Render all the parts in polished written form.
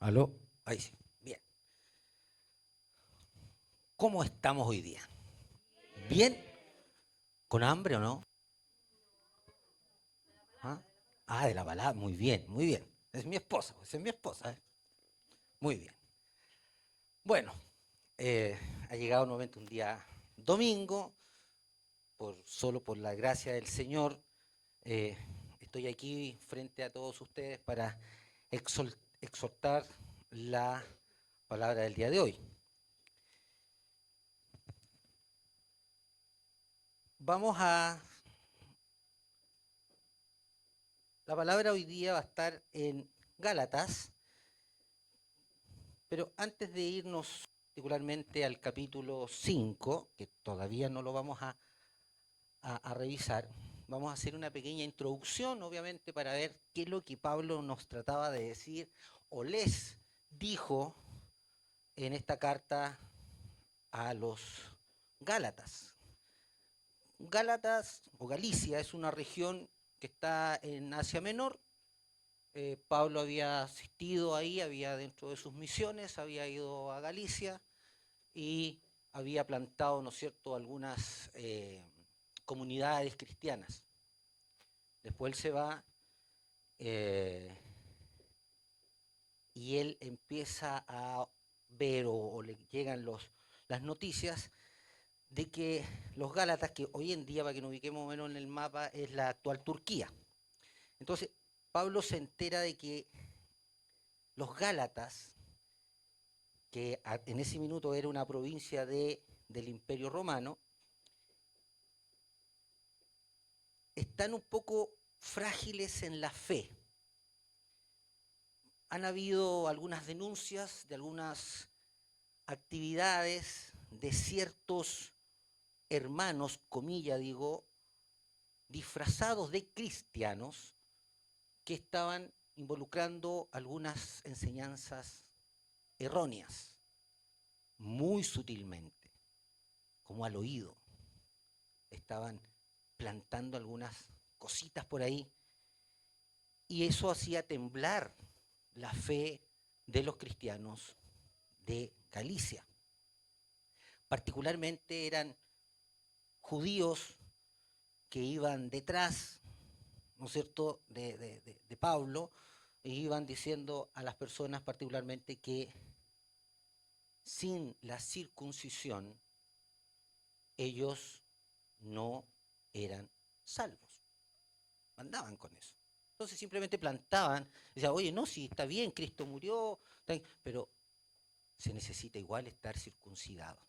¿Aló? Ahí sí. Bien. ¿Cómo estamos hoy día? ¿Bien? ¿Con hambre o no? ¿Ah? De la balada. Muy bien, muy bien. Es mi esposa, esa es mi esposa. Muy bien. Bueno, ha llegado nuevamente un día domingo, solo por la gracia del Señor. eh, Estoy aquí frente a todos ustedes para exhortar la palabra del día de hoy. Vamos a La palabra hoy día va a estar en Gálatas, pero antes de irnos particularmente al capítulo 5, que todavía no lo vamos a revisar, vamos a hacer una pequeña introducción, obviamente, para ver qué es lo que Pablo nos trataba de decir o les dijo en esta carta a los Gálatas. Gálatas o Galicia es una región que está en Asia Menor. Pablo había asistido ahí, había dentro de sus misiones, había ido a Galicia y había plantado, ¿no es cierto?, algunas comunidades cristianas. Después él se va eh, y él empieza a ver o le llegan las noticias de que los Gálatas, que hoy en día, para que nos ubiquemos menos en el mapa, es la actual Turquía. Entonces, Pablo se entera de que los Gálatas, que en ese minuto era una provincia del Imperio Romano, están un poco frágiles en la fe. Han habido algunas denuncias de algunas actividades de ciertos hermanos, comilla digo, disfrazados de cristianos que estaban involucrando algunas enseñanzas erróneas, muy sutilmente, como al oído. Estaban plantando algunas cositas por ahí y eso hacía temblar la fe de los cristianos de Galicia. Particularmente eran judíos que iban detrás, ¿no es cierto?, de Pablo, e iban diciendo a las personas particularmente que sin la circuncisión ellos no eran salvos. Andaban con eso. Entonces simplemente plantaban, decían, oye, no, si está bien, Cristo murió, pero se necesita igual estar circuncidado.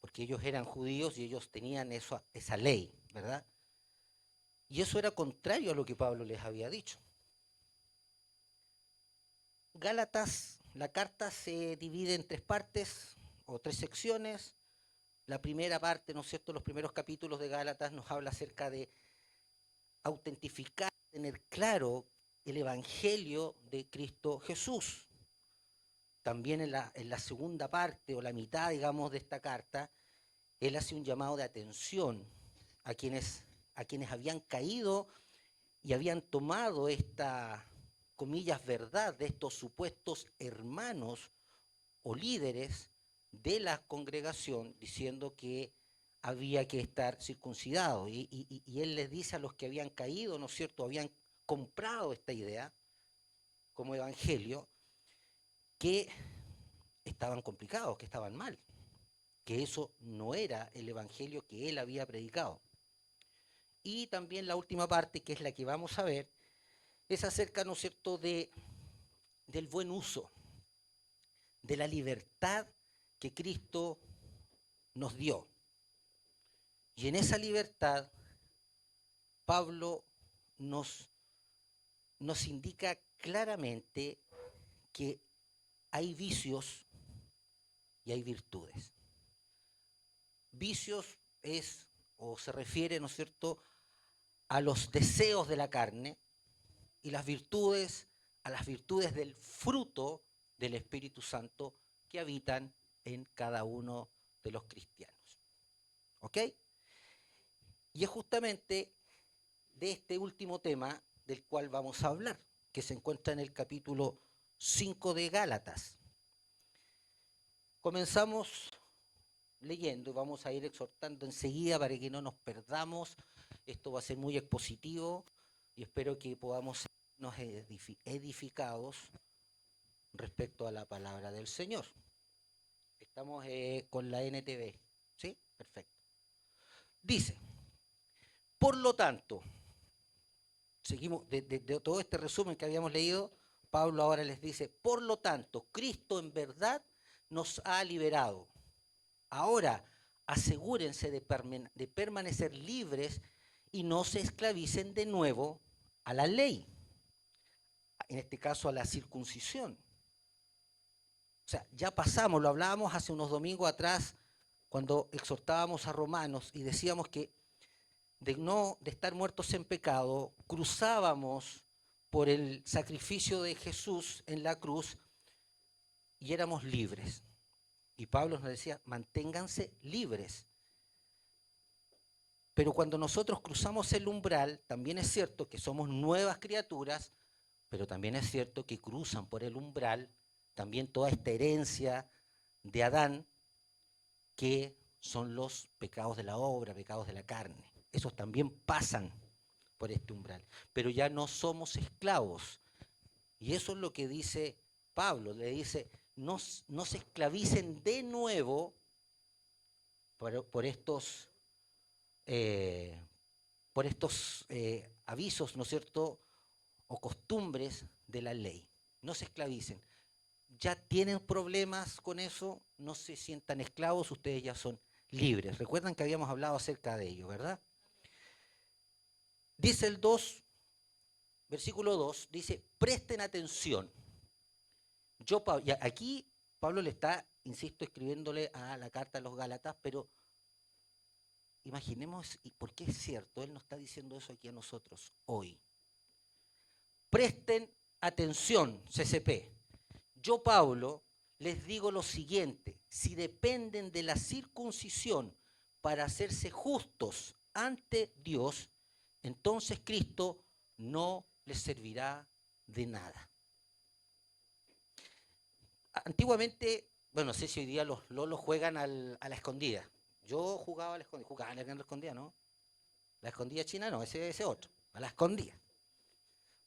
Porque ellos eran judíos y ellos tenían esa ley, ¿verdad? Y eso era contrario a lo que Pablo les había dicho. Gálatas, la carta se divide en tres partes o tres secciones. La primera parte, ¿no es cierto?, los primeros capítulos de Gálatas nos habla acerca de autentificar, tener claro el Evangelio de Cristo Jesús. También en la segunda parte o la mitad, digamos, de esta carta, él hace un llamado de atención a quienes habían caído y habían tomado esta, comillas, verdad de estos supuestos hermanos o líderes de la congregación, diciendo que había que estar circuncidado. Y él les dice a los que habían caído, ¿no es cierto?, habían comprado esta idea como evangelio, que estaban complicados, que estaban mal, que eso no era el evangelio que él había predicado. Y también la última parte, que es la que vamos a ver, es acerca, ¿no es cierto?, del buen uso, de la libertad que Cristo nos dio. Y en esa libertad, Pablo nos, nos indica claramente que hay vicios y hay virtudes. Vicios es, o se refiere, ¿no es cierto?, a los deseos de la carne, y las virtudes a las virtudes del fruto del Espíritu Santo que habitan en cada uno de los cristianos. ¿Ok? Y es justamente de este último tema del cual vamos a hablar, que se encuentra en el capítulo 5 de Gálatas. Comenzamos leyendo y vamos a ir exhortando enseguida para que no nos perdamos. Esto va a ser muy expositivo y espero que podamos sernos edificados respecto a la palabra del Señor. Estamos con la NTV, ¿sí? Perfecto. Dice, por lo tanto, seguimos de todo este resumen que habíamos leído, Pablo ahora les dice, por lo tanto, Cristo en verdad nos ha liberado. Ahora, asegúrense de permanecer libres y no se esclavicen de nuevo a la ley, en este caso a la circuncisión. O sea, ya pasamos, lo hablábamos hace unos domingos atrás, cuando exhortábamos a Romanos y decíamos que de estar muertos en pecado, cruzábamos por el sacrificio de Jesús en la cruz y éramos libres. Y Pablo nos decía, manténganse libres. Pero cuando nosotros cruzamos el umbral, también es cierto que somos nuevas criaturas, pero también es cierto que cruzan por el umbral también toda esta herencia de Adán, que son los pecados de la obra, pecados de la carne. Esos también pasan por este umbral, pero ya no somos esclavos. Y eso es lo que dice Pablo, le dice, no se esclavicen de nuevo por estos avisos, ¿no es cierto?, o costumbres de la ley. No se esclavicen. Ya tienen problemas con eso, no se sientan esclavos, ustedes ya son libres. Recuerdan que habíamos hablado acerca de ello, ¿verdad? Dice el 2, versículo 2, dice, presten atención. Y aquí Pablo le está, insisto, escribiéndole a la carta a los Gálatas, pero imaginemos, ¿por qué es cierto? Él nos está diciendo eso aquí a nosotros hoy. Presten atención, CCP. Yo, Pablo, les digo lo siguiente, si dependen de la circuncisión para hacerse justos ante Dios, entonces Cristo no les servirá de nada. Antiguamente, bueno, no sé si hoy día los lolos juegan a la escondida. Yo jugaba a la escondida. ¿Jugaban a la escondida, no? La escondida china no, ese otro, a la escondida.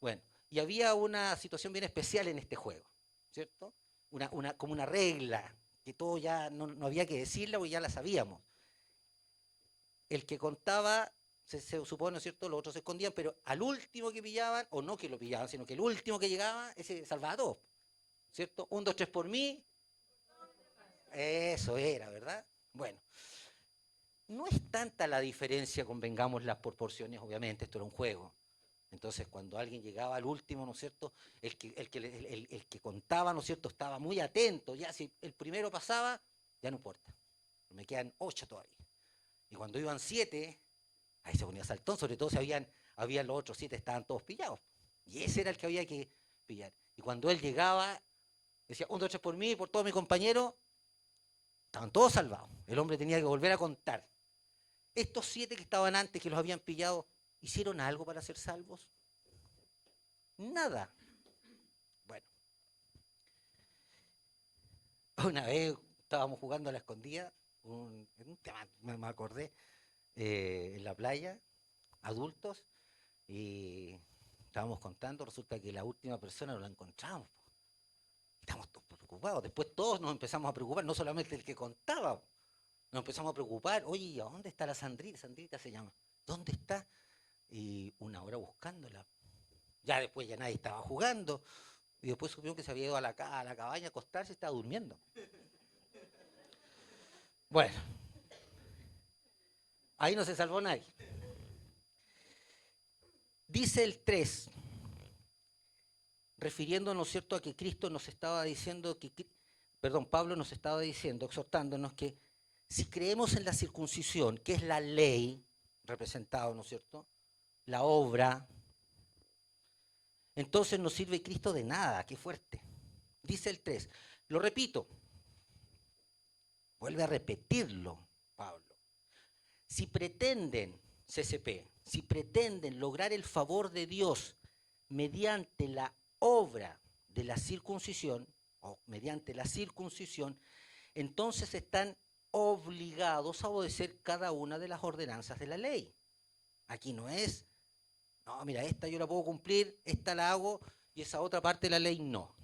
Bueno, y había una situación bien especial en este juego, ¿cierto? Como una regla, que todo ya no había que decirla porque ya la sabíamos. El que contaba, se supone, ¿no es cierto?, los otros se escondían, pero al último que pillaban, o no que lo pillaban, sino que el último que llegaba, ese salvaba a todos, ¿cierto? 1, 2, 3 por mí. Eso era, ¿verdad? Bueno, no es tanta la diferencia, convengamos las proporciones, obviamente, esto era un juego. Entonces, cuando alguien llegaba al último, ¿no es cierto?, el que contaba, ¿no es cierto?, estaba muy atento. Ya si el primero pasaba, ya no importa. Me quedan 8 todavía. Y cuando iban 7, ahí se ponía saltón, sobre todo si había los otros 7, estaban todos pillados. Y ese era el que había que pillar. Y cuando él llegaba, decía, 1, 2, 3 por mí y por todos mis compañeros, estaban todos salvados. El hombre tenía que volver a contar. Estos 7 que estaban antes, que los habían pillado, ¿hicieron algo para ser salvos? Nada. Bueno. Una vez estábamos jugando a la escondida, un tema, me acordé, en la playa, adultos, y estábamos contando, resulta que la última persona no la encontramos. Estamos todos preocupados. Después todos nos empezamos a preocupar, no solamente el que contaba, nos empezamos a preocupar. Oye, ¿a dónde está la Sandrita? Sandrita se llama. ¿Dónde está? Y una hora buscándola. Ya después ya nadie estaba jugando. Y después supimos que se había ido a la cabaña a acostarse y estaba durmiendo. Bueno, ahí no se salvó nadie. Dice el 3, refiriéndonos, ¿cierto?, a que Cristo nos estaba diciendo, Pablo nos estaba diciendo, exhortándonos que si creemos en la circuncisión, que es la ley, representado, ¿no es cierto?, la obra, entonces no sirve Cristo de nada. Qué fuerte. Dice el 3, lo repito, vuelve a repetirlo Pablo. Si pretenden, CCP, si pretenden lograr el favor de Dios mediante la obra de la circuncisión, o mediante la circuncisión, entonces están obligados a obedecer cada una de las ordenanzas de la ley. Aquí no es, no, mira, esta yo la puedo cumplir, esta la hago y esa otra parte de la ley no.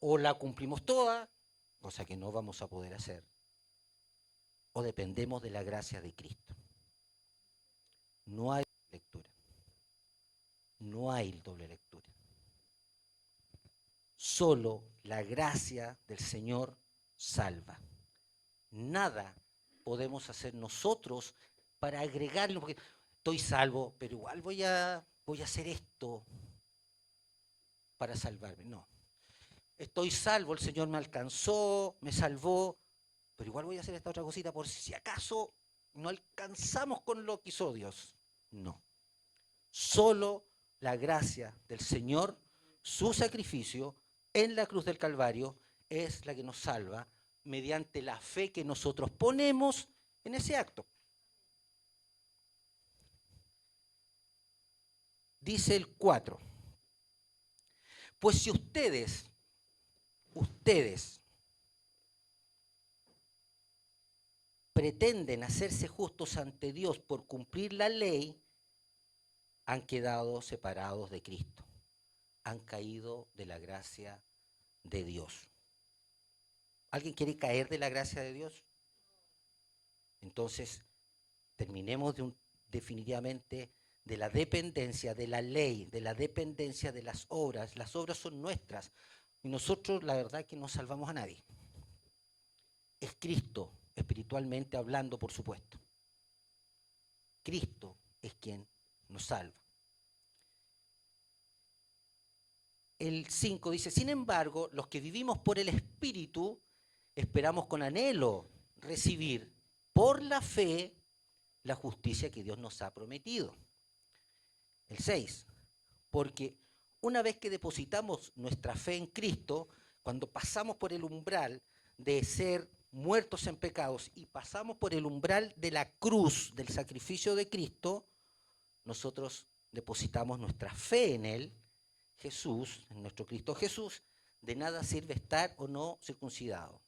O la cumplimos toda, cosa que no vamos a poder hacer, o dependemos de la gracia de Cristo. No hay lectura. No hay doble lectura. Solo la gracia del Señor salva. Nada podemos hacer nosotros para agregarlo, porque estoy salvo, pero igual voy a hacer esto para salvarme. No. Estoy salvo, el Señor me alcanzó, me salvó, pero igual voy a hacer esta otra cosita por si acaso no alcanzamos con lo que hizo Dios. No. Solo la gracia del Señor, su sacrificio en la cruz del Calvario, es la que nos salva mediante la fe que nosotros ponemos en ese acto. Dice el 4. Pues si ustedes pretenden hacerse justos ante Dios por cumplir la ley, han quedado separados de Cristo, han caído de la gracia de Dios. ¿Alguien quiere caer de la gracia de Dios? Entonces, terminemos definitivamente de la dependencia de la ley, de la dependencia de las obras. Las obras son nuestras y nosotros la verdad que no salvamos a nadie. Es Cristo, espiritualmente hablando, por supuesto. Cristo es quien nos salva. El 5 dice, sin embargo, los que vivimos por el Espíritu, esperamos con anhelo recibir por la fe la justicia que Dios nos ha prometido. El 6, porque una vez que depositamos nuestra fe en Cristo, cuando pasamos por el umbral de ser muertos en pecados y pasamos por el umbral de la cruz, del sacrificio de Cristo, nosotros depositamos nuestra fe en Él, Jesús, en nuestro Cristo Jesús. De nada sirve estar o no circuncidado.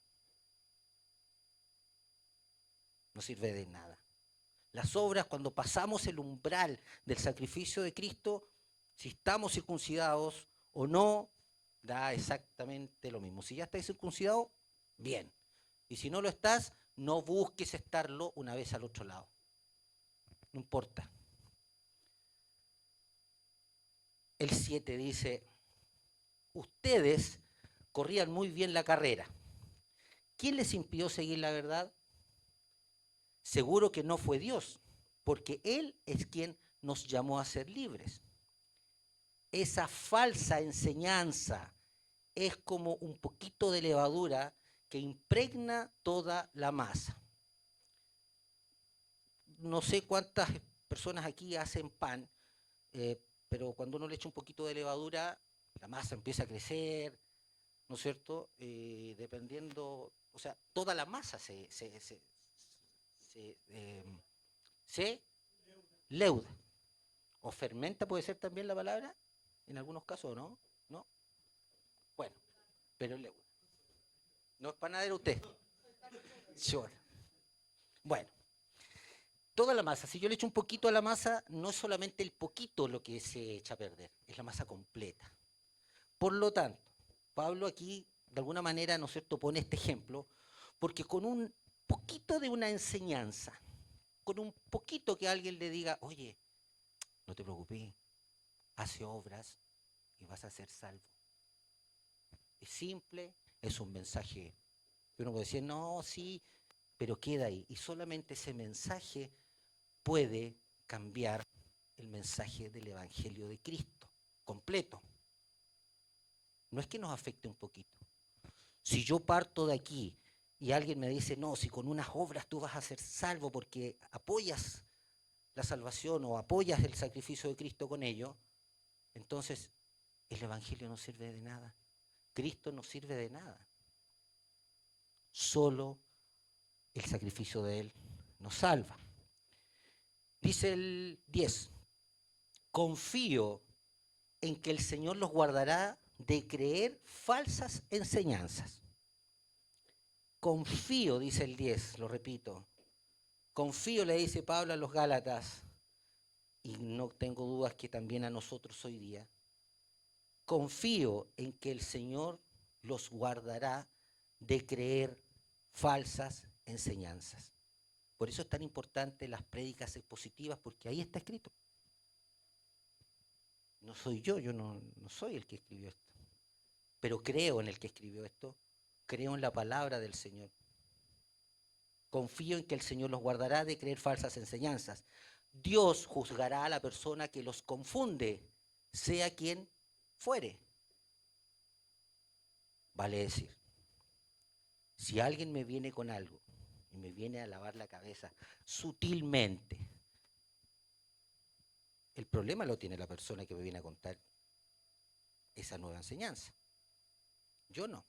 No sirve de nada. Las obras, cuando pasamos el umbral del sacrificio de Cristo, si estamos circuncidados o no, da exactamente lo mismo. Si ya estás circuncidado, bien. Y si no lo estás, no busques estarlo una vez al otro lado. No importa. El 7 dice, ustedes corrían muy bien la carrera. ¿Quién les impidió seguir la verdad? Seguro que no fue Dios, porque Él es quien nos llamó a ser libres. Esa falsa enseñanza es como un poquito de levadura que impregna toda la masa. No sé cuántas personas aquí hacen pan, pero cuando uno le echa un poquito de levadura, la masa empieza a crecer, ¿no es cierto? Dependiendo, o sea, toda la masa se leuda. O fermenta puede ser también la palabra, en algunos casos, ¿no? ¿No? Bueno, pero leuda. No es panadero usted. Sure. Bueno, toda la masa, si yo le echo un poquito a la masa, no es solamente el poquito lo que se echa a perder, es la masa completa. Por lo tanto, Pablo aquí, de alguna manera, ¿no es cierto?, pone este ejemplo, porque con un poquito de una enseñanza, con un poquito que alguien le diga, oye, no te preocupes, hace obras y vas a ser salvo. Es simple, es un mensaje. Uno puede decir, no, sí, pero queda ahí. Y solamente ese mensaje puede cambiar el mensaje del Evangelio de Cristo, completo. No es que nos afecte un poquito. Si yo parto de aquí y alguien me dice, no, si con unas obras tú vas a ser salvo porque apoyas la salvación o apoyas el sacrificio de Cristo con ello, entonces el Evangelio no sirve de nada. Cristo no sirve de nada. Solo el sacrificio de Él nos salva. Dice el 10, confío en que el Señor los guardará de creer falsas enseñanzas. Confío, dice el 10, lo repito. Confío, le dice Pablo a los Gálatas, y no tengo dudas que también a nosotros hoy día. Confío en que el Señor los guardará de creer falsas enseñanzas. Por eso es tan importante las prédicas expositivas, porque ahí está escrito. No soy yo no soy el que escribió esto, pero creo en el que escribió esto, creo en la palabra del Señor. Confío en que el Señor los guardará de creer falsas enseñanzas. Dios juzgará a la persona que los confunde, sea quien fuere. Vale decir, si alguien me viene con algo y me viene a lavar la cabeza sutilmente, el problema lo tiene la persona que me viene a contar esa nueva enseñanza. Yo no.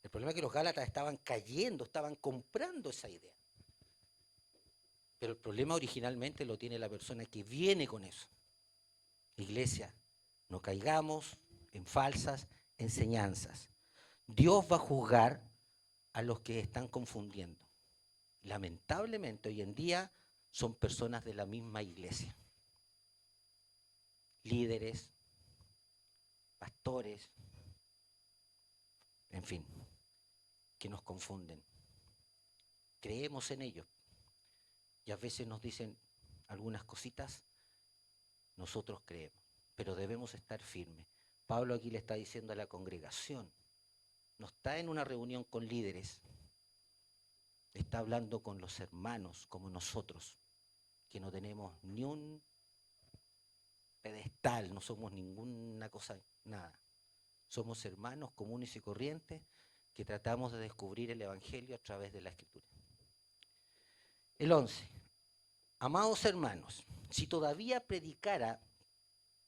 El problema es que los Gálatas estaban cayendo, estaban comprando esa idea. Pero el problema originalmente lo tiene la persona que viene con eso. Iglesia, no caigamos en falsas enseñanzas. Dios va a juzgar a los que están confundiendo. Lamentablemente hoy en día son personas de la misma iglesia. Líderes, pastores, en fin, que nos confunden. Creemos en ellos y a veces nos dicen algunas cositas, nosotros creemos, pero debemos estar firmes. Pablo aquí le está diciendo a la congregación, no está en una reunión con líderes, está hablando con los hermanos como nosotros, que no tenemos ni un pedestal, no somos ninguna cosa, nada. Somos hermanos comunes y corrientes que tratamos de descubrir el Evangelio a través de la Escritura. El 11. Amados hermanos, si todavía predicara,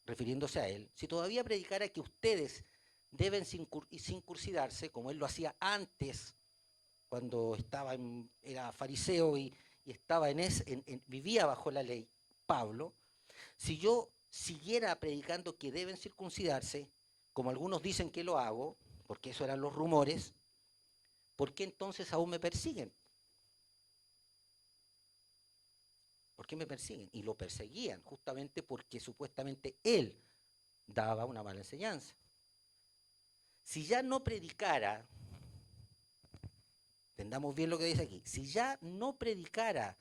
refiriéndose a él, si todavía predicara que ustedes deben circuncidarse, como él lo hacía antes, cuando era fariseo y estaba vivía bajo la ley, Pablo, si yo siguiera predicando que deben circuncidarse, como algunos dicen que lo hago, porque eso eran los rumores, ¿por qué entonces aún me persiguen? ¿Por qué me persiguen? Y lo perseguían justamente porque supuestamente él daba una mala enseñanza. Si ya no predicara, entendamos bien lo que dice aquí, si ya no predicara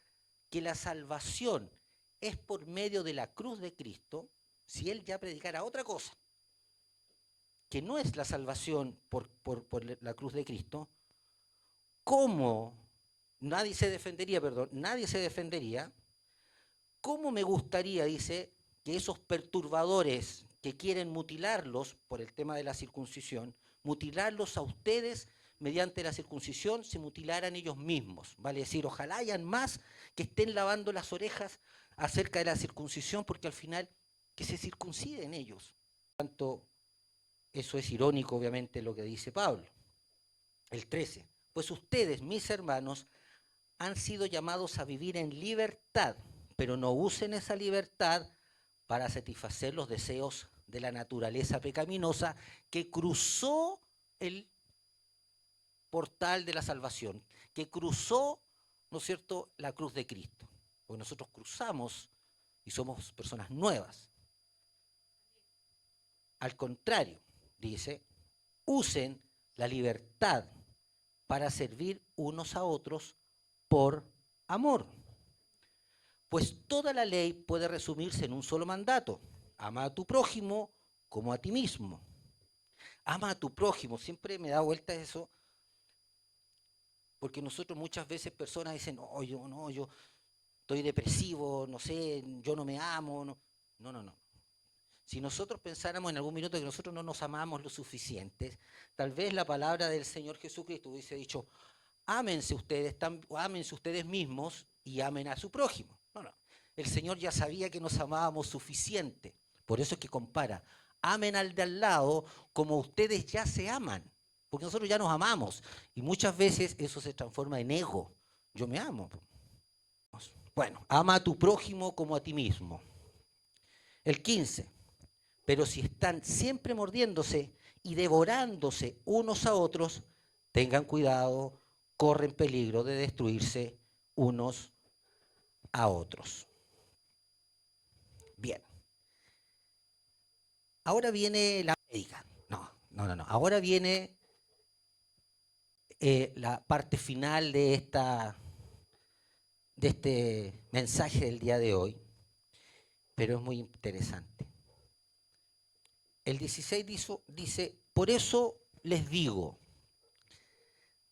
que la salvación es por medio de la cruz de Cristo, si él ya predicara otra cosa, que no es la salvación por la cruz de Cristo, ¿cómo nadie se defendería? ¿Cómo me gustaría, dice, que esos perturbadores que quieren mutilarlos por el tema de la circuncisión, mutilarlos a ustedes mediante la circuncisión, se mutilaran ellos mismos? Vale decir, ojalá hayan más que estén lavando las orejas acerca de la circuncisión, porque al final que se circunciden ellos. Por tanto, eso es irónico, obviamente, lo que dice Pablo. El 13. Pues ustedes, mis hermanos, han sido llamados a vivir en libertad, pero no usen esa libertad para satisfacer los deseos de la naturaleza pecaminosa que cruzó el portal de la salvación, que cruzó, ¿no es cierto?, la cruz de Cristo. Porque nosotros cruzamos y somos personas nuevas. Al contrario, dice, usen la libertad para servir unos a otros por amor. Pues toda la ley puede resumirse en un solo mandato: ama a tu prójimo como a ti mismo. Ama a tu prójimo, siempre me da vuelta eso, porque nosotros muchas veces personas dicen, yo estoy depresivo, no sé, yo no me amo. No. Si nosotros pensáramos en algún minuto que nosotros no nos amamos lo suficiente, tal vez la palabra del Señor Jesucristo hubiese dicho, ámense ustedes mismos y amen a su prójimo. No. El Señor ya sabía que nos amábamos suficiente. Por eso es que compara, amen al de al lado como ustedes ya se aman. Porque nosotros ya nos amamos. Y muchas veces eso se transforma en ego. Yo me amo. Bueno, ama a tu prójimo como a ti mismo. El 15. Pero si están siempre mordiéndose y devorándose unos a otros, tengan cuidado, corren peligro de destruirse unos a otros. Bien. Ahora viene la prédica. No. Ahora viene la parte final de este mensaje del día de hoy, pero es muy interesante. El 16 dice, por eso les digo,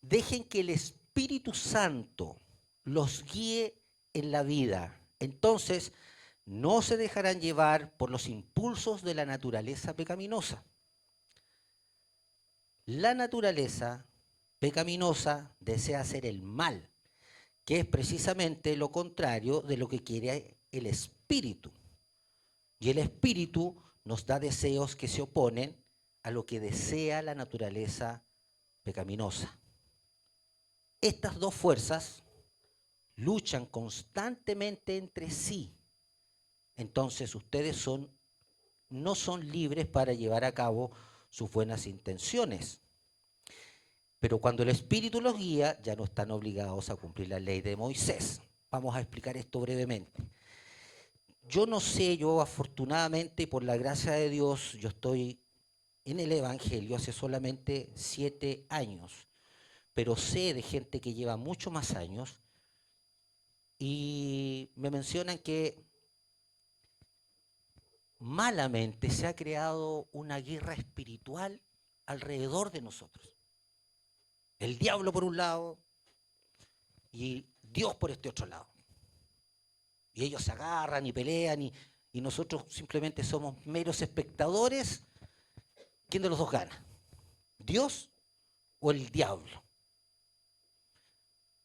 dejen que el Espíritu Santo los guíe en la vida. Entonces, no se dejarán llevar por los impulsos de la naturaleza pecaminosa. La naturaleza pecaminosa desea hacer el mal, que es precisamente lo contrario de lo que quiere el Espíritu. Y el Espíritu nos da deseos que se oponen a lo que desea la naturaleza pecaminosa. Estas dos fuerzas luchan constantemente entre sí. Entonces ustedes no son libres para llevar a cabo sus buenas intenciones. Pero cuando el Espíritu los guía, ya no están obligados a cumplir la ley de Moisés. Vamos a explicar esto brevemente. Yo afortunadamente, por la gracia de Dios, yo estoy en el Evangelio hace solamente 7 años, pero sé de gente que lleva mucho más años y me mencionan que malamente se ha creado una guerra espiritual alrededor de nosotros. El diablo por un lado y Dios por este otro lado. Y ellos se agarran y pelean y nosotros simplemente somos meros espectadores. ¿Quién de los dos gana? ¿Dios o el diablo?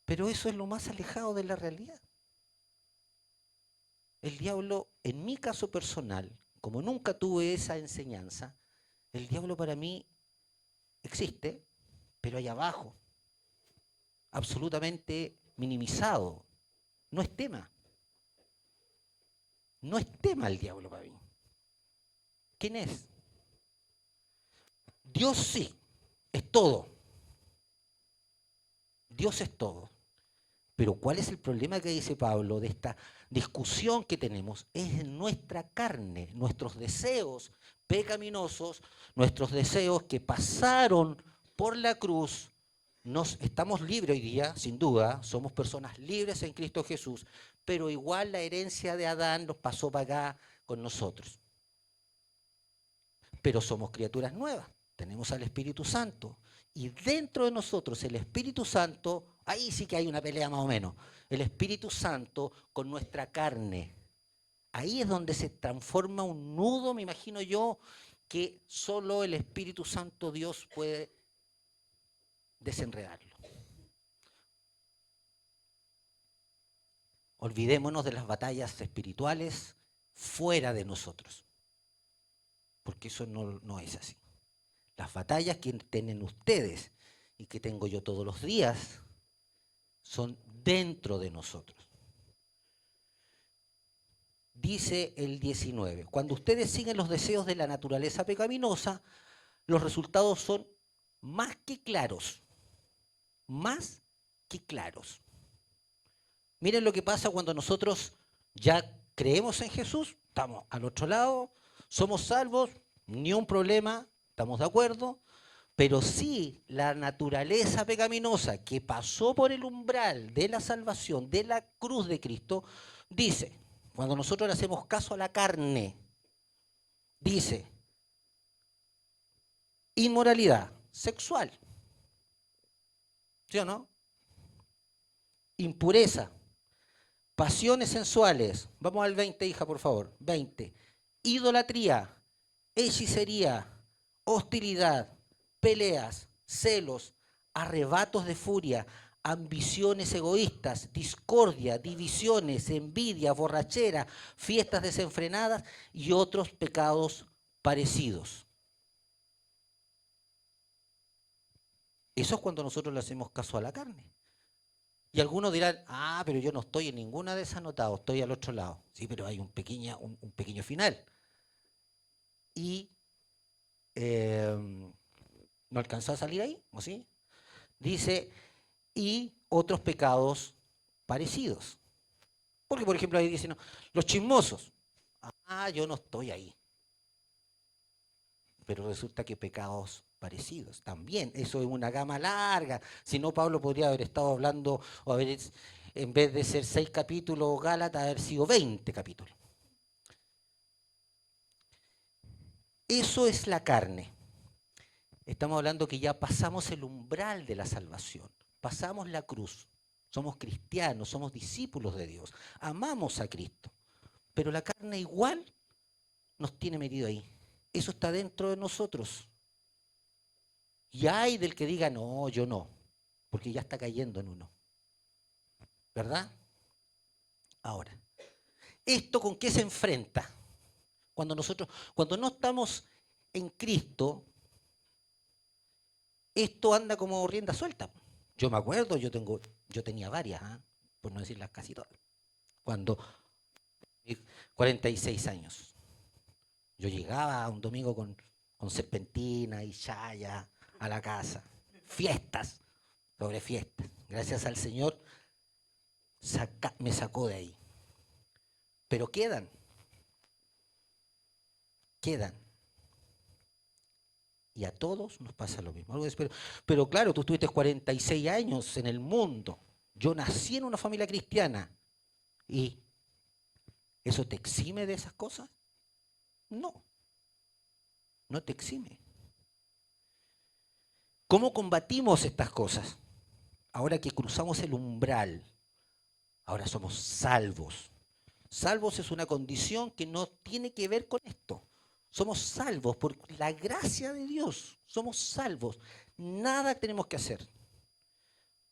Pero eso es lo más alejado de la realidad. El diablo, en mi caso personal, como nunca tuve esa enseñanza, el diablo para mí existe, pero allá abajo, absolutamente minimizado. No es tema. No es tema el diablo para mí. ¿Quién es? Dios sí, es todo. Dios es todo. Pero ¿cuál es el problema que dice Pablo de esta discusión que tenemos? Es en nuestra carne, nuestros deseos pecaminosos, nuestros deseos que pasaron por la cruz. Estamos libres hoy día, sin duda, somos personas libres en Cristo Jesús, pero igual la herencia de Adán nos pasó para acá con nosotros. Pero somos criaturas nuevas, tenemos al Espíritu Santo. Y dentro de nosotros el Espíritu Santo, ahí sí que hay una pelea más o menos, el Espíritu Santo con nuestra carne. Ahí es donde se transforma un nudo, me imagino yo, que solo el Espíritu Santo Dios puede desenredarlo. Olvidémonos de las batallas espirituales fuera de nosotros, porque eso no es así. Las batallas que tienen ustedes y que tengo yo todos los días son dentro de nosotros. Dice el 19, cuando ustedes siguen los deseos de la naturaleza pecaminosa, los resultados son más que claros. Más que claros. Miren lo que pasa cuando nosotros ya creemos en Jesús, estamos al otro lado, somos salvos, ni un problema, estamos de acuerdo, pero sí la naturaleza pecaminosa que pasó por el umbral de la salvación, de la cruz de Cristo, dice, cuando nosotros le hacemos caso a la carne, dice, inmoralidad sexual, ¿sí o no? Impureza, pasiones sensuales, vamos al 20, hija, por favor, 20, idolatría, hechicería, hostilidad, peleas, celos, arrebatos de furia, ambiciones egoístas, discordia, divisiones, envidia, borrachera, fiestas desenfrenadas y otros pecados parecidos. Eso es cuando nosotros le hacemos caso a la carne. Y algunos dirán, pero yo no estoy en ninguna de esas anotadas, estoy al otro lado. Sí, pero hay un pequeño final. y no alcanzó a salir ahí, ¿o sí? Dice, y otros pecados parecidos. Porque, por ejemplo, ahí dice, no, los chismosos. Ah, yo no estoy ahí. Pero resulta que pecados parecidos también. Eso es una gama larga. Si no, Pablo podría haber estado hablando, o haber, en vez de ser 6 capítulos Gálatas, haber sido 20 capítulos. Eso es la carne. Estamos hablando que ya pasamos el umbral de la salvación. Pasamos la cruz. Somos cristianos, somos discípulos de Dios. Amamos a Cristo. Pero la carne igual nos tiene metido ahí. Eso está dentro de nosotros. Y hay del que diga, no, yo no, porque ya está cayendo en uno. ¿Verdad? Ahora, ¿esto con qué se enfrenta? Cuando no estamos en Cristo, esto anda como rienda suelta. Yo me acuerdo, yo tenía varias, ¿eh? Por no decirlas casi todas. Cuando 46 años. Yo llegaba un domingo con serpentina y chaya a la casa. Fiestas sobre fiestas. Gracias al Señor me sacó de ahí. Pero quedan. Y a todos nos pasa lo mismo. Pero claro, tú estuviste 46 años en el mundo. Yo nací en una familia cristiana. ¿Y eso te exime de esas cosas? No, no te exime. ¿Cómo combatimos estas cosas? Ahora que cruzamos el umbral, ahora somos salvos. Salvos es una condición que no tiene que ver con esto. Somos salvos por la gracia de Dios. Somos salvos. Nada tenemos que hacer.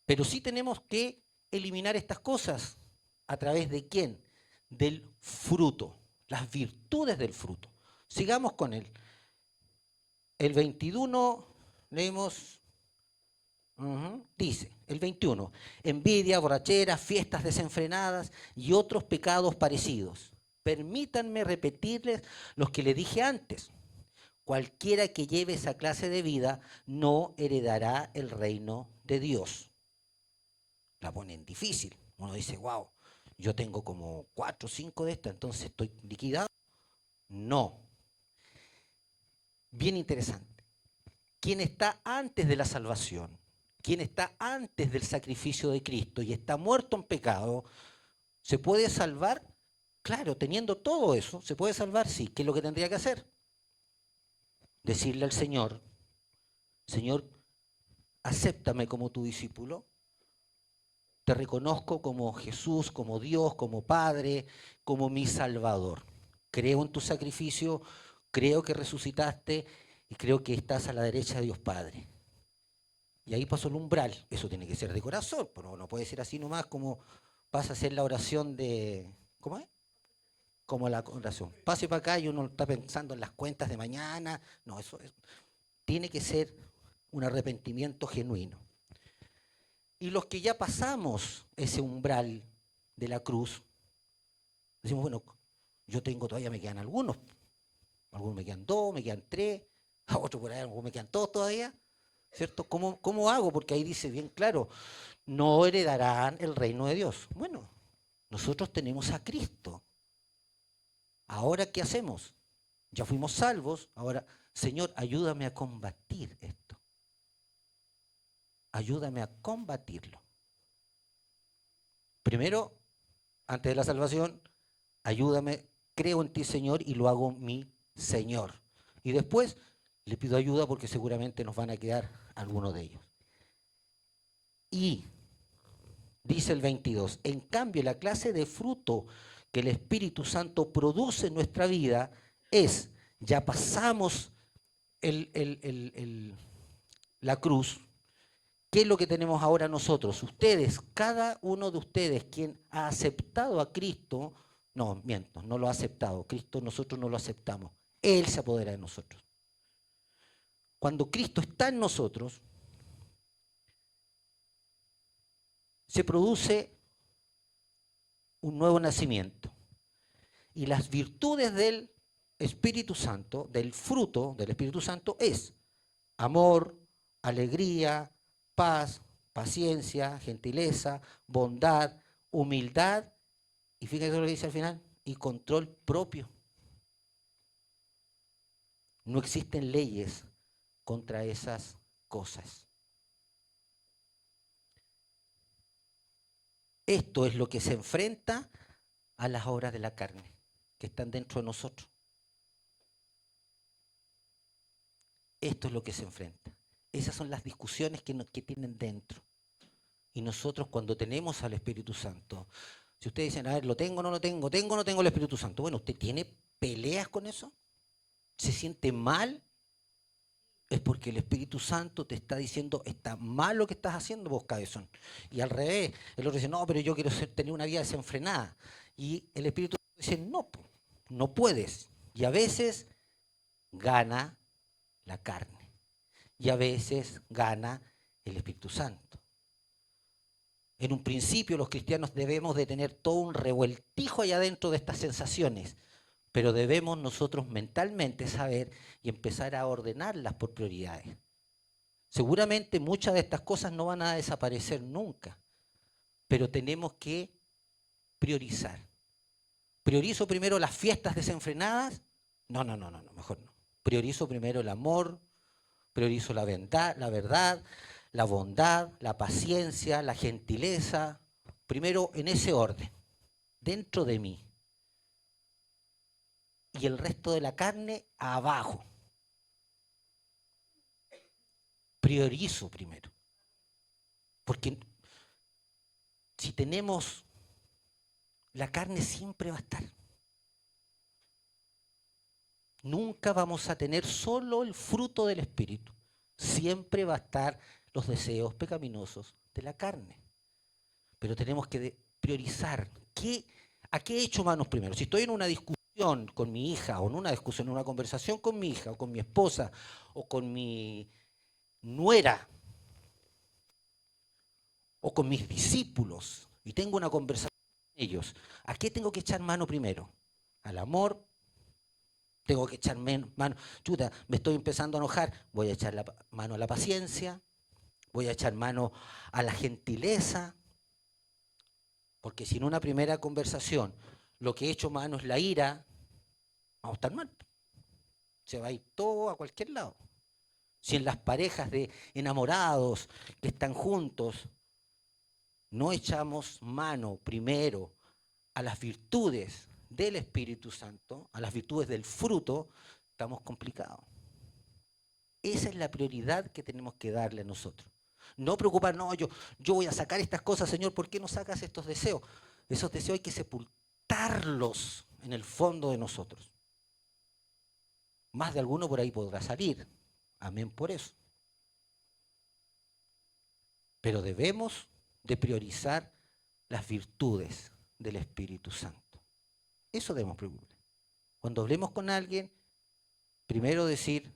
Pero sí tenemos que eliminar estas cosas. ¿A través de quién? Del fruto. Las virtudes del fruto. Sigamos con él. El 21 leemos. Dice, el 21, envidia, borrachera, fiestas desenfrenadas y otros pecados parecidos. Permítanme repetirles los que les dije antes. Cualquiera que lleve esa clase de vida no heredará el reino de Dios. La ponen difícil. Uno dice, wow, yo tengo como 4 o 5 de estas, entonces estoy liquidado. No. Bien interesante. Quien está antes de la salvación, quien está antes del sacrificio de Cristo y está muerto en pecado, ¿se puede salvar? Claro, teniendo todo eso, ¿se puede salvar? Sí. ¿Qué es lo que tendría que hacer? Decirle al Señor, Señor, acéptame como tu discípulo, te reconozco como Jesús, como Dios, como Padre, como mi Salvador. Creo en tu sacrificio, creo que resucitaste y creo que estás a la derecha de Dios Padre. Y ahí pasó el umbral. Eso tiene que ser de corazón, pero no puede ser así nomás como pasa a ser la oración de... ¿Cómo es? Como la oración. Pase para acá y uno está pensando en las cuentas de mañana. No, tiene que ser un arrepentimiento genuino. Y los que ya pasamos ese umbral de la cruz, decimos, bueno, yo tengo todavía, me quedan algunos me quedan 2, me quedan 3, a otros por ahí algunos me quedan todos todavía, ¿cierto? ¿Cómo hago? Porque ahí dice bien claro, no heredarán el reino de Dios. Bueno, nosotros tenemos a Cristo. ¿Ahora qué hacemos? Ya fuimos salvos, ahora, Señor, ayúdame a combatir esto. Ayúdame a combatirlo. Primero, antes de la salvación, ayúdame, creo en ti, Señor, y lo hago mi Señor. Y después le pido ayuda porque seguramente nos van a quedar algunos de ellos. Y dice el 22, en cambio la clase de fruto que el Espíritu Santo produce en nuestra vida es, ya pasamos la cruz, ¿qué es lo que tenemos ahora nosotros? Ustedes, cada uno de ustedes, quien ha aceptado a Cristo, no, miento, no lo ha aceptado, Cristo nosotros no lo aceptamos, Él se apodera de nosotros. Cuando Cristo está en nosotros, se produce un nuevo nacimiento. Y las virtudes de Él Espíritu Santo, del fruto del Espíritu Santo es amor, alegría, paz, paciencia, gentileza, bondad, humildad, y fíjate lo que dice al final, y control propio. No existen leyes contra esas cosas. Esto es lo que se enfrenta a las obras de la carne que están dentro de nosotros. Esto es lo que se enfrenta. Esas son las discusiones que tienen dentro. Y nosotros cuando tenemos al Espíritu Santo, si ustedes dicen, a ver, lo tengo o no lo tengo, tengo o no tengo el Espíritu Santo, bueno, ¿usted tiene peleas con eso? ¿Se siente mal? Es porque el Espíritu Santo te está diciendo, está mal lo que estás haciendo vos, cabezón. Y al revés, el otro dice, no, pero yo quiero tener una vida desenfrenada. Y el Espíritu Santo dice, no, no puedes. Y a veces gana la carne. Y a veces gana el Espíritu Santo. En un principio los cristianos debemos de tener todo un revueltijo allá dentro de estas sensaciones, pero debemos nosotros mentalmente saber y empezar a ordenarlas por prioridades. Seguramente muchas de estas cosas no van a desaparecer nunca, pero tenemos que priorizar. ¿Priorizo primero las fiestas desenfrenadas? No, mejor no. Priorizo primero el amor, priorizo la verdad, la bondad, la paciencia, la gentileza, primero en ese orden, dentro de mí. Y el resto de la carne abajo. Priorizo primero. Porque si tenemos, la carne siempre va a estar. Nunca vamos a tener solo el fruto del Espíritu. Siempre va a estar los deseos pecaminosos de la carne. Pero tenemos que priorizar. ¿A qué he hecho manos primero? Si estoy en una discusión con mi hija, o en una discusión, en una conversación con mi hija, o con mi esposa, o con mi nuera, o con mis discípulos, y tengo una conversación con ellos, ¿a qué tengo que echar mano primero? Al amor. Tengo que echar mano, chuta, me estoy empezando a enojar, voy a echar mano a la paciencia, voy a echar mano a la gentileza, porque si en una primera conversación lo que he hecho mano es la ira, vamos a estar mal. Se va a ir todo a cualquier lado. Si en las parejas de enamorados que están juntos no echamos mano primero a las virtudes del Espíritu Santo, a las virtudes del fruto, estamos complicados. Esa es la prioridad que tenemos que darle a nosotros. No preocupar, no, yo voy a sacar estas cosas, Señor, ¿por qué no sacas estos deseos? Esos deseos hay que sepultarlos en el fondo de nosotros. Más de alguno por ahí podrá salir. Amén por eso. Pero debemos de priorizar las virtudes del Espíritu Santo. Eso debemos preocupar. Cuando hablemos con alguien, primero decir,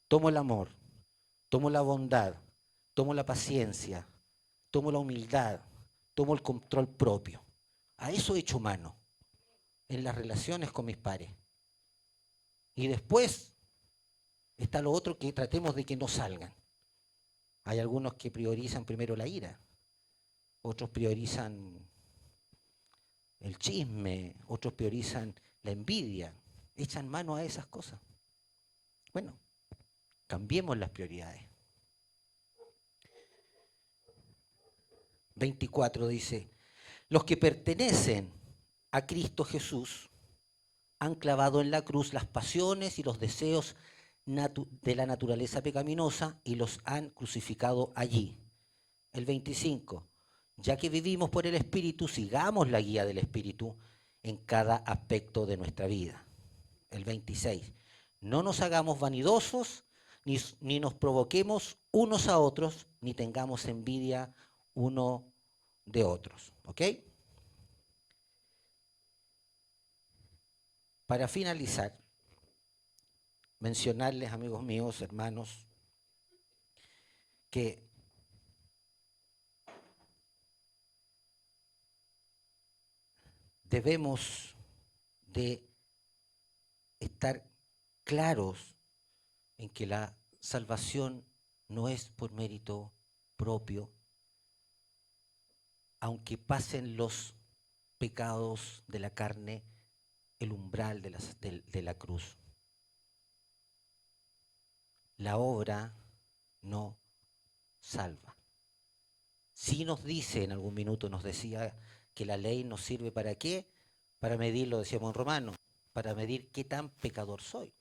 tomo el amor, tomo la bondad, tomo la paciencia, tomo la humildad, tomo el control propio. A eso he hecho mano en las relaciones con mis pares. Y después está lo otro que tratemos de que no salgan. Hay algunos que priorizan primero la ira, otros priorizan el chisme, otros priorizan la envidia, echan mano a esas cosas. Bueno, cambiemos las prioridades. 24 dice, los que pertenecen a Cristo Jesús han clavado en la cruz las pasiones y los deseos de la naturaleza pecaminosa y los han crucificado allí. El 25, ya que vivimos por el Espíritu, sigamos la guía del Espíritu en cada aspecto de nuestra vida. El 26, no nos hagamos vanidosos, ni nos provoquemos unos a otros, ni tengamos envidia uno de otros. ¿Ok? Para finalizar, mencionarles, amigos míos, hermanos, que debemos de estar claros en que la salvación no es por mérito propio, aunque pasen los pecados de la carne, el umbral de la cruz. La obra no salva. Sí nos dice, en algún minuto nos decía que la ley nos sirve ¿para qué? Para medir, lo decíamos en Romanos, para medir qué tan pecador soy.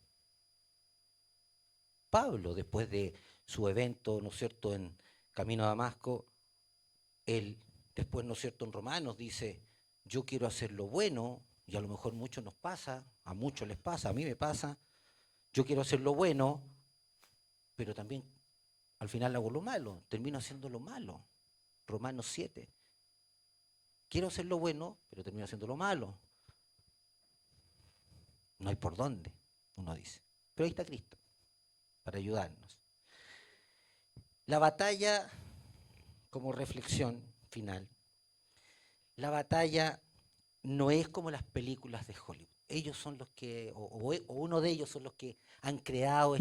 Pablo, después de su evento, ¿no es cierto?, en camino a Damasco, él después, ¿no es cierto?, en Romanos dice, yo quiero hacer lo bueno, y a lo mejor muchos nos pasa, a muchos les pasa, a mí me pasa, yo quiero hacer lo bueno, pero también al final hago lo malo, termino haciendo lo malo. Romanos 7. Quiero hacer lo bueno, pero termino haciendo lo malo. No hay por dónde, uno dice. Pero ahí está Cristo, para ayudarnos. La batalla, como reflexión final, la batalla no es como las películas de Hollywood. Ellos son los que, o uno de ellos son los que han creado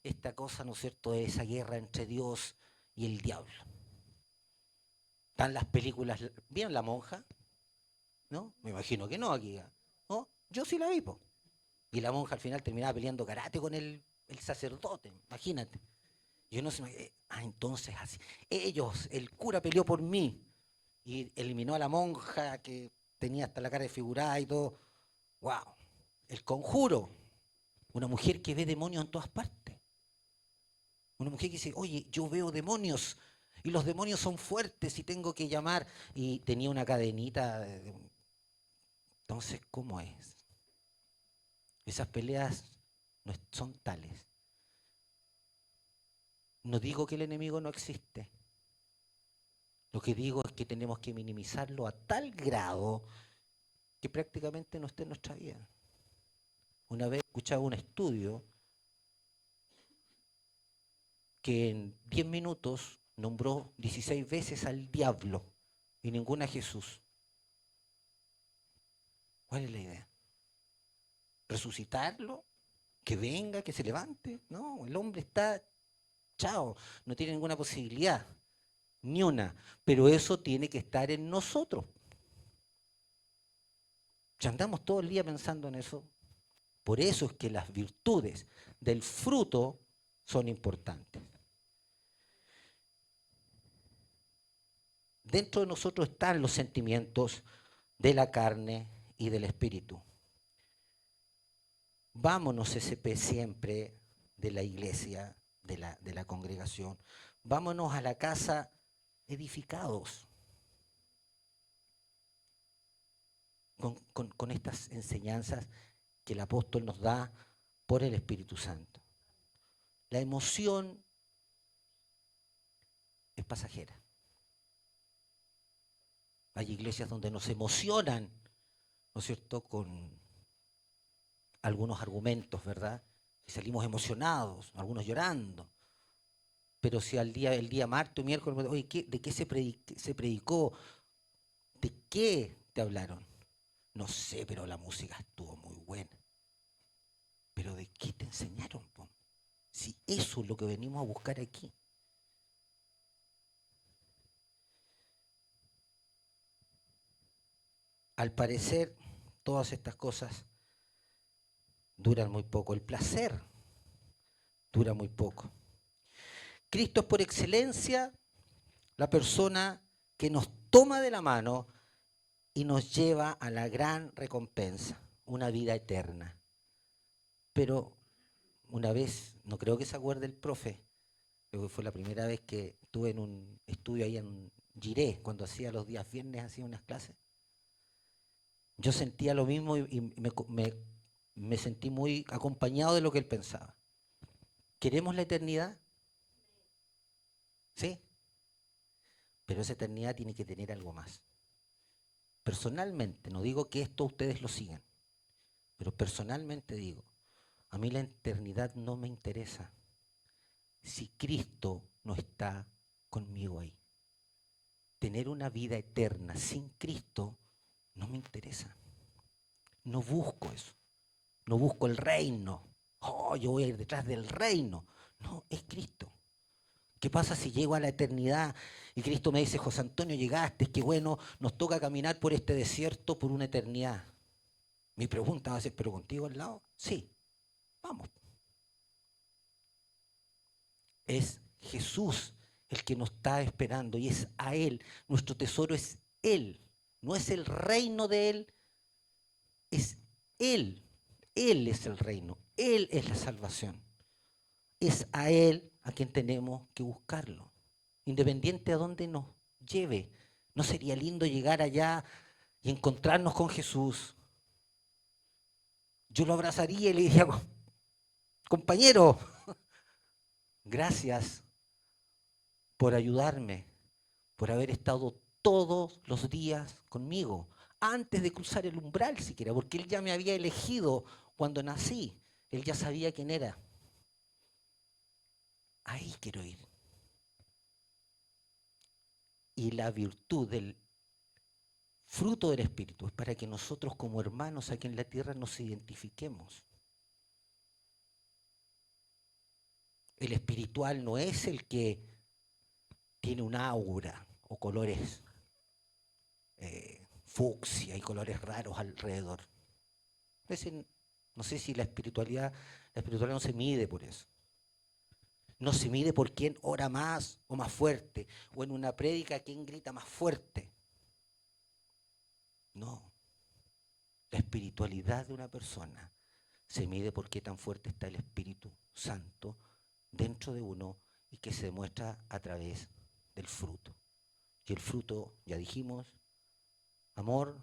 esta cosa, ¿no es cierto?, de esa guerra entre Dios y el diablo. Están las películas, ¿vieron La Monja? ¿No? Me imagino que no aquí. ¿No? Yo sí la vi, po. Y la monja al final terminaba peleando karate con el sacerdote, imagínate. Yo no sé, entonces así. Ellos, el cura peleó por mí y eliminó a la monja que tenía hasta la cara desfigurada y todo. ¡Wow! El Conjuro, una mujer que ve demonios en todas partes. Una mujer que dice, oye, yo veo demonios y los demonios son fuertes y tengo que llamar. Y tenía una cadenita. Entonces, ¿cómo es? Esas peleas no son tales. No digo que el enemigo no existe. Lo que digo es que tenemos que minimizarlo a tal grado que prácticamente no esté en nuestra vida. Una vez escuchaba un estudio que en 10 minutos nombró 16 veces al diablo y ninguna a Jesús. ¿Cuál es la idea? ¿Resucitarlo? ¿Que venga, que se levante? No, el hombre está chao, no tiene ninguna posibilidad, ni una. Pero eso tiene que estar en nosotros. Ya andamos todo el día pensando en eso. Por eso es que las virtudes del fruto son importantes. Dentro de nosotros están los sentimientos de la carne y del espíritu. Vámonos, SP, siempre de la iglesia, de la congregación. Vámonos a la casa edificados con estas enseñanzas que el apóstol nos da por el Espíritu Santo. La emoción es pasajera. Hay iglesias donde nos emocionan, ¿no es cierto?, con algunos argumentos, ¿verdad? Y salimos emocionados, algunos llorando. Pero si el día martes o miércoles, oye, ¿de qué se predicó? ¿De qué te hablaron? No sé, pero la música estuvo muy buena. ¿Pero de qué te enseñaron, po? Si eso es lo que venimos a buscar aquí. Al parecer, todas estas cosas duran muy poco. El placer dura muy poco. Cristo es por excelencia la persona que nos toma de la mano y nos lleva a la gran recompensa, una vida eterna. Pero una vez, no creo que se acuerde el profe, creo que fue la primera vez que estuve en un estudio ahí en Giré, cuando hacía los días viernes, hacía unas clases. Yo sentía lo mismo y me sentí muy acompañado de lo que él pensaba. ¿Queremos la eternidad? Sí, pero esa eternidad tiene que tener algo más. Personalmente, no digo que esto ustedes lo sigan, pero personalmente digo, a mí la eternidad no me interesa si Cristo no está conmigo ahí. Tener una vida eterna sin Cristo no me interesa. No busco eso. No busco el reino. Oh, yo voy a ir detrás del reino. No, es Cristo. ¿Qué pasa si llego a la eternidad y Cristo me dice, José Antonio, llegaste, qué bueno, nos toca caminar por este desierto por una eternidad? Mi pregunta va a ser, ¿pero contigo al lado? Sí, vamos. Es Jesús el que nos está esperando y es a Él. Nuestro tesoro es Él. No es el reino de Él, es Él. Él es el reino. Él es la salvación. Es a Él a quien tenemos que buscarlo. Independiente a dónde nos lleve. ¿No sería lindo llegar allá y encontrarnos con Jesús? Yo lo abrazaría y le diría, compañero, gracias por ayudarme, por haber estado todos los días conmigo, antes de cruzar el umbral siquiera, porque Él ya me había elegido cuando nací. Él ya sabía quién era. Ahí quiero ir. Y la virtud del fruto del Espíritu es para que nosotros como hermanos aquí en la tierra nos identifiquemos. El espiritual no es el que tiene un aura o colores fucsia y colores raros alrededor. Ese, no sé si la espiritualidad no se mide por eso. No se mide por quién ora más o más fuerte, o en una prédica quién grita más fuerte. No. La espiritualidad de una persona se mide por qué tan fuerte está el Espíritu Santo dentro de uno y que se demuestra a través del fruto. Y el fruto, ya dijimos, amor,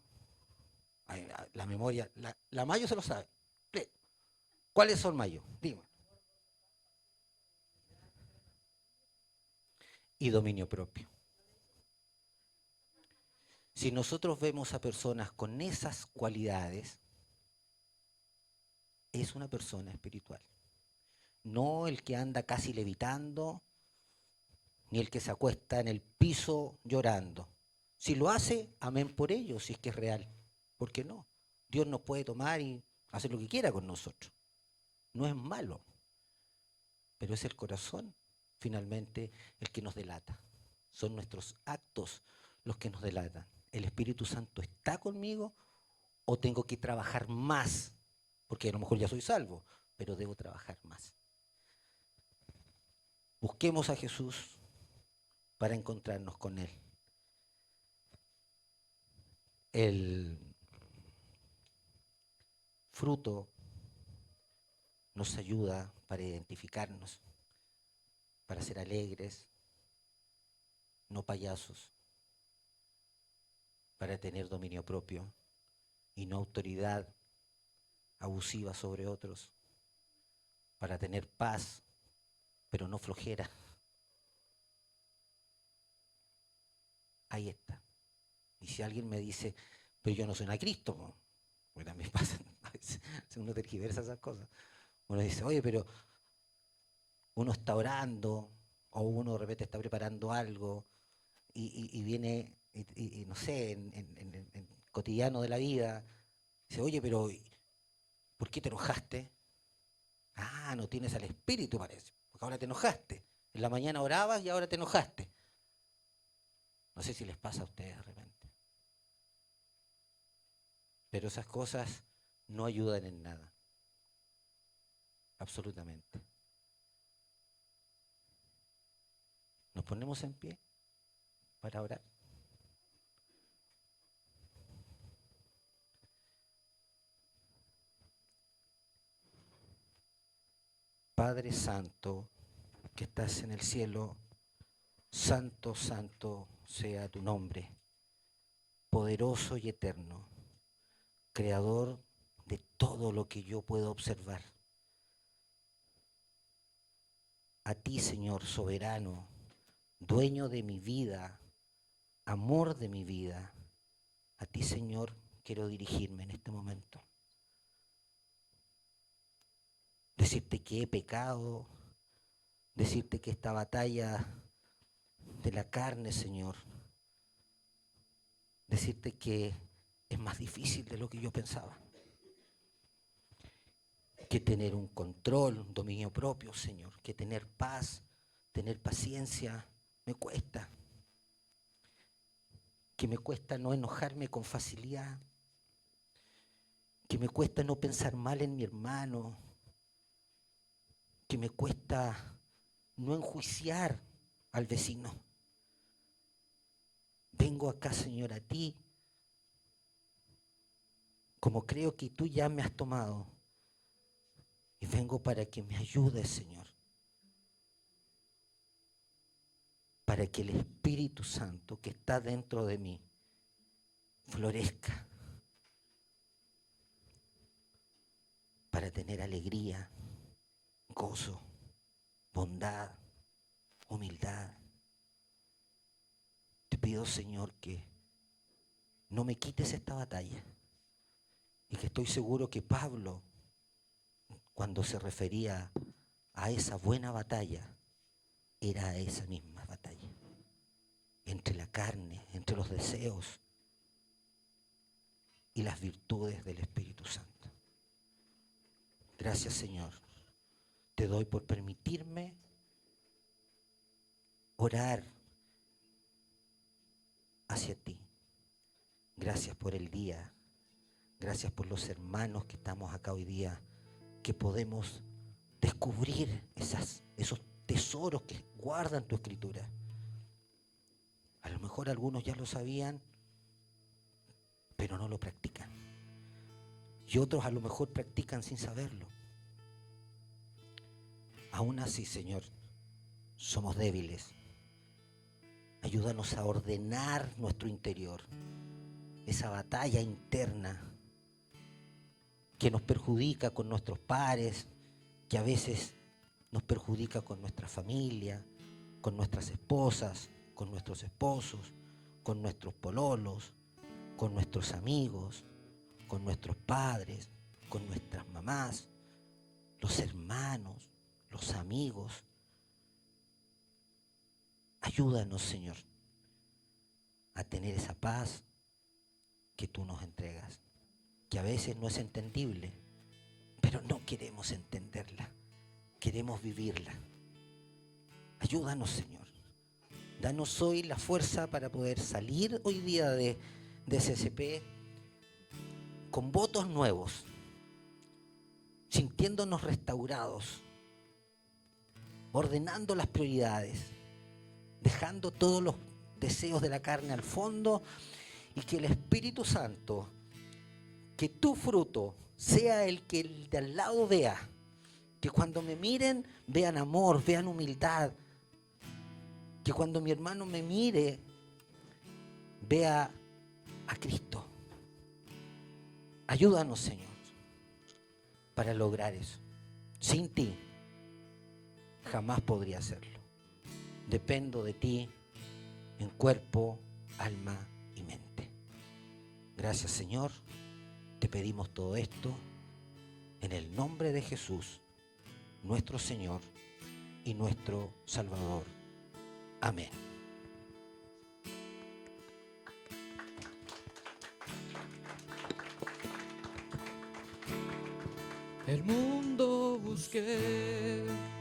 la memoria, la Mayo se lo sabe. ¿Cuáles son Mayo? Dime. Y dominio propio. Si nosotros vemos a personas con esas cualidades, es una persona espiritual. No el que anda casi levitando, ni el que se acuesta en el piso llorando. Si lo hace, amén por ello, si es que es real. ¿Por qué no? Dios nos puede tomar y hacer lo que quiera con nosotros. No es malo, pero es el corazón, finalmente, el que nos delata. Son nuestros actos los que nos delatan. ¿El Espíritu Santo está conmigo o tengo que trabajar más? Porque a lo mejor ya soy salvo, pero debo trabajar más. Busquemos a Jesús para encontrarnos con Él. El fruto nos ayuda para identificarnos, para ser alegres, no payasos, para tener dominio propio y no autoridad abusiva sobre otros, para tener paz, pero no flojera. Ahí está. Y si alguien me dice, pero yo no soy una Cristo, ¿no? Porque también pasa, a veces uno tergiversa esas cosas. Uno dice, oye, pero uno está orando, o uno de repente está preparando algo, y viene, y no sé, en cotidiano de la vida, dice, oye, pero ¿por qué te enojaste? Ah, no tienes al espíritu, parece, porque ahora te enojaste. En la mañana orabas y ahora te enojaste. No sé si les pasa a ustedes de repente. Pero esas cosas no ayudan en nada. Absolutamente. Nos ponemos en pie para orar. Padre Santo, que estás en el cielo, santo, santo sea tu nombre, poderoso y eterno, creador de todo lo que yo puedo observar. A ti, Señor soberano, dueño de mi vida, amor de mi vida, a ti, Señor, quiero dirigirme en este momento. Decirte que he pecado, decirte que esta batalla de la carne, Señor, decirte que es más difícil de lo que yo pensaba. que tener un control, un dominio propio, Señor, que tener paz, tener paciencia, me cuesta. Que me cuesta no enojarme con facilidad, que me cuesta no pensar mal en mi hermano, que me cuesta no enjuiciar al vecino. Vengo acá, Señor, a ti, como creo que tú ya me has tomado, y vengo para que me ayudes, Señor, para que el Espíritu Santo que está dentro de mí florezca, para tener alegría, gozo, bondad, humildad. Te pido, Señor, que no me quites esta batalla, y que estoy seguro que Pablo, cuando se refería a esa buena batalla, era esa misma batalla, entre la carne, entre los deseos y las virtudes del Espíritu Santo. Gracias, Señor. Te doy por permitirme orar hacia ti. Gracias por el día. Gracias por los hermanos que estamos acá hoy día, que podemos descubrir esos tesoros que guardan tu Escritura. A lo mejor algunos ya lo sabían, pero no lo practican. Y otros a lo mejor practican sin saberlo. Aún así, Señor, somos débiles. Ayúdanos a ordenar nuestro interior, esa batalla interna que nos perjudica con nuestros pares, que a veces nos perjudica con nuestra familia, con nuestras esposas, con nuestros esposos, con nuestros pololos, con nuestros amigos, con nuestros padres, con nuestras mamás, los hermanos, los amigos. Ayúdanos, Señor, a tener esa paz que tú nos entregas, que a veces no es entendible, pero no queremos entenderla, queremos vivirla. Ayúdanos, Señor. Danos hoy la fuerza para poder salir hoy día de CCP con votos nuevos, sintiéndonos restaurados, ordenando las prioridades, dejando todos los deseos de la carne al fondo, y que el Espíritu Santo, que tu fruto sea el que el de al lado vea, que cuando me miren vean amor, vean humildad, que cuando mi hermano me mire vea a Cristo. Ayúdanos, Señor, para lograr eso. Sin ti jamás podría hacerlo. Dependo de ti en cuerpo, alma y mente. Gracias, Señor. Te pedimos todo esto en el nombre de Jesús, nuestro Señor y nuestro Salvador. Amén. El mundo busqué